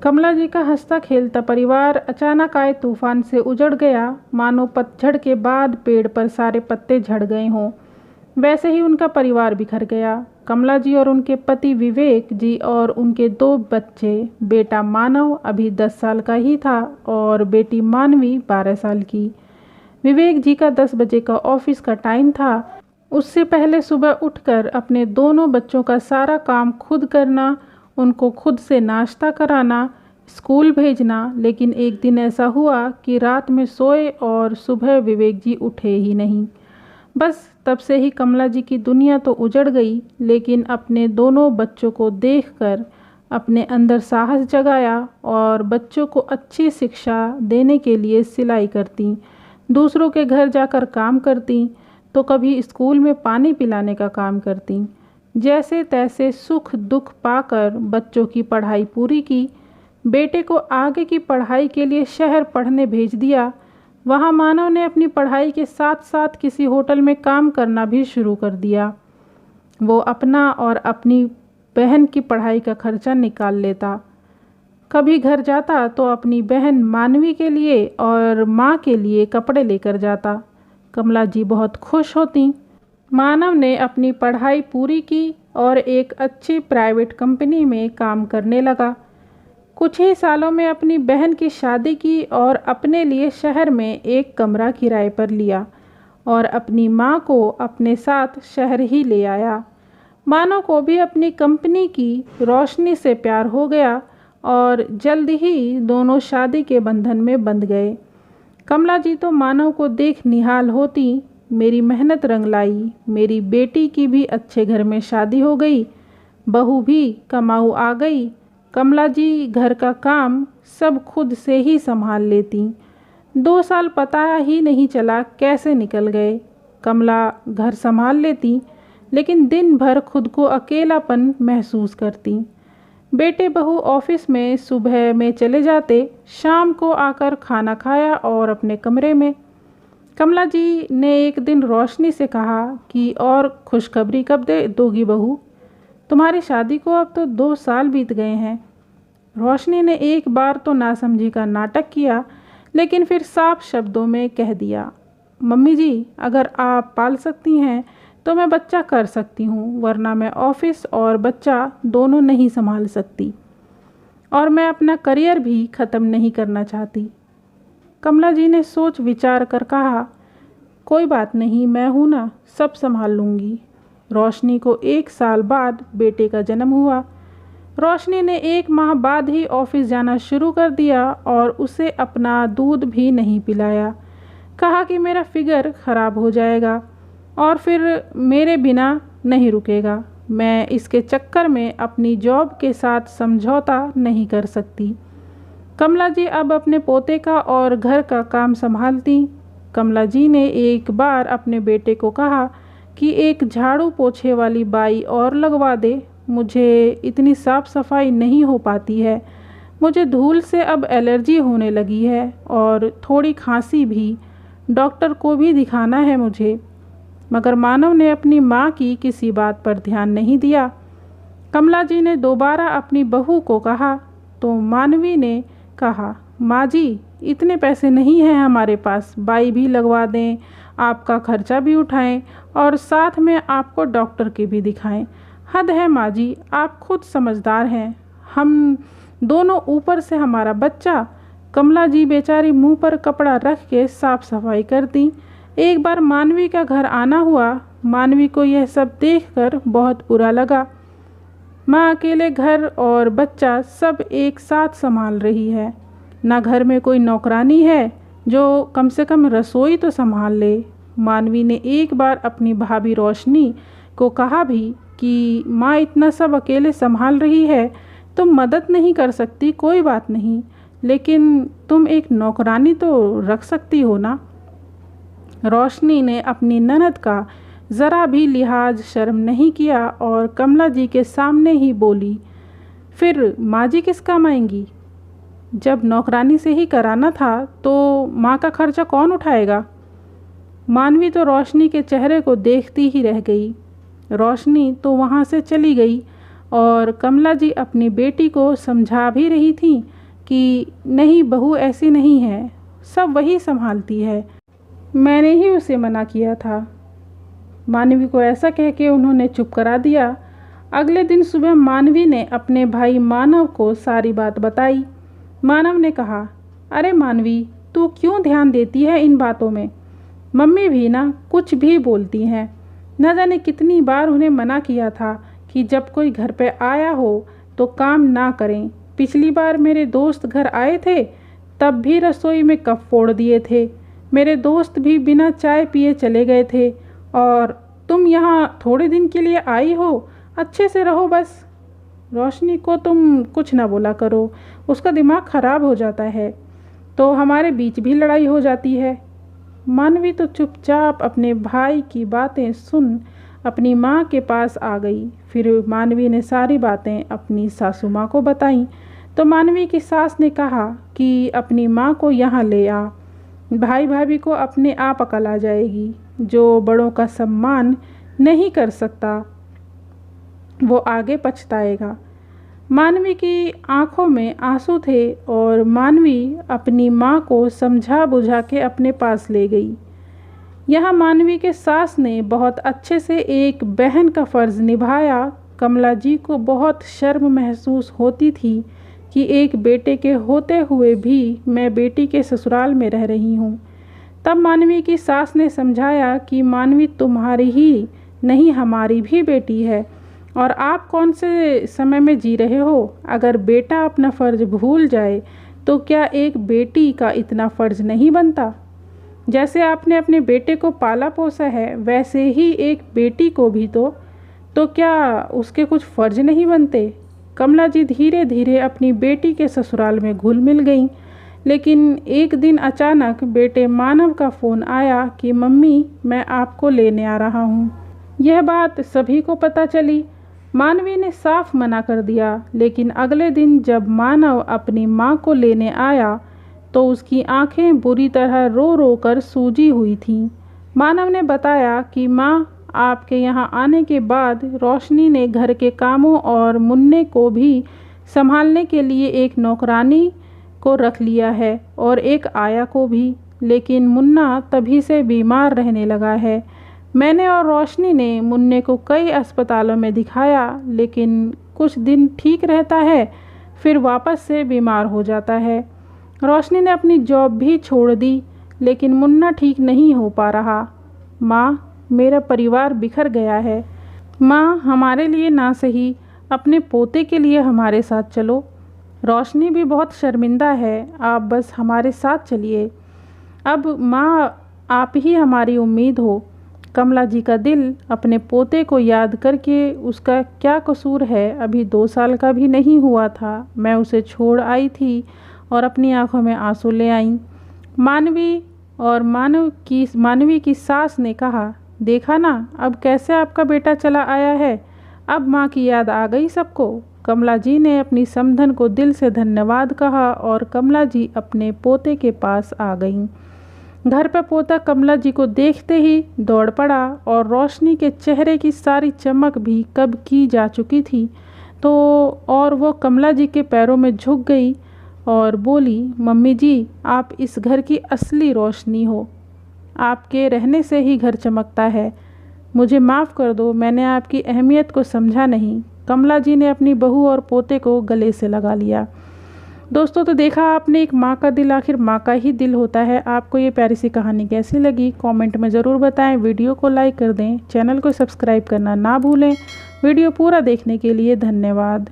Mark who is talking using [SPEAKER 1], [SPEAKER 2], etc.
[SPEAKER 1] कमला जी का हंसता खेलता परिवार अचानक आए तूफान से उजड़ गया। मानो पतझड़ के बाद पेड़ पर सारे पत्ते झड़ गए हों, वैसे ही उनका परिवार बिखर गया। कमला जी और उनके पति विवेक जी और उनके 2 बच्चे, बेटा मानव अभी 10 साल का ही था और बेटी मानवी 12 साल की। विवेक जी का 10 बजे का ऑफिस का टाइम था। उससे पहले सुबह उठकर अपने दोनों बच्चों का सारा काम खुद करना, उनको खुद से नाश्ता कराना, स्कूल भेजना। लेकिन एक दिन ऐसा हुआ कि रात में सोए और सुबह विवेक जी उठे ही नहीं। बस तब से ही कमला जी की दुनिया तो उजड़ गई, लेकिन अपने दोनों बच्चों को देखकर अपने अंदर साहस जगाया और बच्चों को अच्छी शिक्षा देने के लिए सिलाई करती, दूसरों के घर जाकर काम करती, तो कभी स्कूल में पानी पिलाने का काम करती। जैसे तैसे सुख दुख पाकर बच्चों की पढ़ाई पूरी की। बेटे को आगे की पढ़ाई के लिए शहर पढ़ने भेज दिया। वहाँ मानव ने अपनी पढ़ाई के साथ साथ किसी होटल में काम करना भी शुरू कर दिया। वो अपना और अपनी बहन की पढ़ाई का खर्चा निकाल लेता। कभी घर जाता तो अपनी बहन मानवी के लिए और माँ के लिए कपड़े लेकर जाता। कमला जी बहुत खुश होती। मानव ने अपनी पढ़ाई पूरी की और एक अच्छी प्राइवेट कंपनी में काम करने लगा। कुछ ही सालों में अपनी बहन की शादी की और अपने लिए शहर में एक कमरा किराए पर लिया और अपनी माँ को अपने साथ शहर ही ले आया। मानव को भी अपनी कंपनी की रोशनी से प्यार हो गया और जल्द ही दोनों शादी के बंधन में बंध गए। कमला जी तो मानव को देख निहाल होती। मेरी मेहनत रंग लाई, मेरी बेटी की भी अच्छे घर में शादी हो गई, बहू भी कमाऊ आ गई। कमला जी घर का काम सब खुद से ही संभाल लेती। 2 साल पता ही नहीं चला कैसे निकल गए। कमला घर संभाल लेती, लेकिन दिन भर खुद को अकेलापन महसूस करती। बेटे बहू ऑफिस में सुबह में चले जाते, शाम को आकर खाना खाया और अपने कमरे में। कमला जी ने एक दिन रोशनी से कहा कि और खुशखबरी कब दे दोगी बहू? तुम्हारी शादी को अब तो 2 साल बीत गए हैं। रोशनी ने एक बार तो नासमझी का नाटक किया, लेकिन फिर साफ शब्दों में कह दिया, मम्मी जी अगर आप पाल सकती हैं तो मैं बच्चा कर सकती हूँ, वरना मैं ऑफिस और बच्चा दोनों नहीं संभाल सकती और मैं अपना करियर भी ख़त्म नहीं करना चाहती। कमला जी ने सोच विचार कर कहा, कोई बात नहीं, मैं हूँ ना, सब संभाल लूँगी। रोशनी को 1 साल बाद बेटे का जन्म हुआ। रोशनी ने 1 माह बाद ही ऑफिस जाना शुरू कर दिया और उसे अपना दूध भी नहीं पिलाया। कहा कि मेरा फिगर ख़राब हो जाएगा और फिर मेरे बिना नहीं रुकेगा। मैं इसके चक्कर में अपनी जॉब के साथ समझौता नहीं कर सकती। कमला जी अब अपने पोते का और घर का काम संभालती। कमला जी ने एक बार अपने बेटे को कहा कि एक झाड़ू पोछे वाली बाई और लगवा दे, मुझे इतनी साफ़ सफाई नहीं हो पाती है। मुझे धूल से अब एलर्जी होने लगी है और थोड़ी खांसी भी, डॉक्टर को भी दिखाना है मुझे। मगर मानव ने अपनी माँ की किसी बात पर ध्यान नहीं दिया। कमला जी ने दोबारा अपनी बहू को कहा तो मानवी ने कहा, माँ जी इतने पैसे नहीं हैं हमारे पास, बाई भी लगवा दें, आपका खर्चा भी उठाएं और साथ में आपको डॉक्टर के भी दिखाएं। हद है माँ जी, आप खुद समझदार हैं, हम दोनों ऊपर से हमारा बच्चा। कमला जी बेचारी मुंह पर कपड़ा रख के साफ सफाई करती। एक बार मानवी का घर आना हुआ। मानवी को यह सब देखकर बहुत बुरा लगा। माँ अकेले घर और बच्चा सब एक साथ संभाल रही है। ना घर में कोई नौकरानी है जो कम से कम रसोई तो संभाल ले। मानवी ने एक बार अपनी भाभी रोशनी को कहा भी कि माँ इतना सब अकेले संभाल रही है, तुम मदद नहीं कर सकती, कोई बात नहीं, लेकिन तुम एक नौकरानी तो रख सकती हो ना। रोशनी ने अपनी ननद का ज़रा भी लिहाज शर्म नहीं किया और कमला जी के सामने ही बोली, फिर माँ जी किस काम आएंगी? जब नौकरानी से ही कराना था तो माँ का खर्चा कौन उठाएगा? मानवी तो रोशनी के चेहरे को देखती ही रह गई। रोशनी तो वहाँ से चली गई और कमला जी अपनी बेटी को समझा भी रही थी कि नहीं, बहू ऐसी नहीं है, सब वही संभालती है, मैंने ही उसे मना किया था। मानवी को ऐसा कह के उन्होंने चुप करा दिया। अगले दिन सुबह मानवी ने अपने भाई मानव को सारी बात बताई। मानव ने कहा, अरे मानवी, तू क्यों ध्यान देती है इन बातों में? मम्मी भी ना कुछ भी बोलती हैं। न जाने कितनी बार उन्हें मना किया था कि जब कोई घर पे आया हो तो काम ना करें। पिछली बार मेरे दोस्त घर आए थे तब भी रसोई में कप फोड़ दिए थे। मेरे दोस्त भी बिना चाय पिए चले गए थे और तुम यहाँ थोड़े दिन के लिए आई हो, अच्छे से रहो बस। रोशनी को तुम कुछ ना बोला करो, उसका दिमाग ख़राब हो जाता है तो हमारे बीच भी लड़ाई हो जाती है। मानवी तो चुपचाप अपने भाई की बातें सुन अपनी माँ के पास आ गई। फिर मानवी ने सारी बातें अपनी सासू माँ को बताईं तो मानवी की सास ने कहा कि अपनी माँ को यहाँ ले आ, भाई भाभी को अपने आप अकल आ जाएगी। जो बड़ों का सम्मान नहीं कर सकता वो आगे पछताएगा। मानवी की आंखों में आंसू थे और मानवी अपनी माँ को समझा बुझा के अपने पास ले गई। यहाँ मानवी के सास ने बहुत अच्छे से एक बहन का फ़र्ज़ निभाया। कमला जी को बहुत शर्म महसूस होती थी कि एक बेटे के होते हुए भी मैं बेटी के ससुराल में रह रही हूँ। तब मानवी की सास ने समझाया कि मानवी तुम्हारी ही नहीं, हमारी भी बेटी है और आप कौन से समय में जी रहे हो? अगर बेटा अपना फ़र्ज़ भूल जाए तो क्या एक बेटी का इतना फ़र्ज़ नहीं बनता? जैसे आपने अपने बेटे को पाला पोसा है वैसे ही एक बेटी को भी तो क्या उसके कुछ फ़र्ज़ नहीं बनते? कमला जी धीरे धीरे अपनी बेटी के ससुराल में घुल मिल गईं। लेकिन एक दिन अचानक बेटे मानव का फ़ोन आया कि मम्मी, मैं आपको लेने आ रहा हूँ। यह बात सभी को पता चली। मानवी ने साफ मना कर दिया, लेकिन अगले दिन जब मानव अपनी माँ को लेने आया तो उसकी आंखें बुरी तरह रो रो कर सूजी हुई थीं। मानव ने बताया कि माँ, आपके यहाँ आने के बाद रोशनी ने घर के कामों और मुन्ने को भी संभालने के लिए एक नौकरानी को रख लिया है और एक आया को भी, लेकिन मुन्ना तभी से बीमार रहने लगा है। मैंने और रोशनी ने मुन्ने को कई अस्पतालों में दिखाया, लेकिन कुछ दिन ठीक रहता है फिर वापस से बीमार हो जाता है। रोशनी ने अपनी जॉब भी छोड़ दी, लेकिन मुन्ना ठीक नहीं हो पा रहा। माँ, मेरा परिवार बिखर गया है। माँ, हमारे लिए ना सही अपने पोते के लिए हमारे साथ चलो। रोशनी भी बहुत शर्मिंदा है, आप बस हमारे साथ चलिए। अब माँ, आप ही हमारी उम्मीद हो। कमला जी का दिल अपने पोते को याद करके, उसका क्या कसूर है, अभी 2 साल का भी नहीं हुआ था, मैं उसे छोड़ आई थी और अपनी आंखों में आंसू ले आई। मानवी की सास ने कहा, देखा ना अब कैसे आपका बेटा चला आया है, अब माँ की याद आ गई सबको। कमला जी ने अपनी समधन को दिल से धन्यवाद कहा और कमला जी अपने पोते के पास आ गईं। घर पर पोता कमला जी को देखते ही दौड़ पड़ा और रोशनी के चेहरे की सारी चमक भी कब की जा चुकी थी और वो कमला जी के पैरों में झुक गई और बोली, मम्मी जी, आप इस घर की असली रोशनी हो, आपके रहने से ही घर चमकता है। मुझे माफ़ कर दो, मैंने आपकी अहमियत को समझा नहीं। कमला जी ने अपनी बहू और पोते को गले से लगा लिया। दोस्तों, तो देखा आपने, एक माँ का दिल आखिर माँ का ही दिल होता है। आपको ये प्यारी सी कहानी कैसी लगी कमेंट में ज़रूर बताएं। वीडियो को लाइक कर दें, चैनल को सब्सक्राइब करना ना भूलें। वीडियो पूरा देखने के लिए धन्यवाद।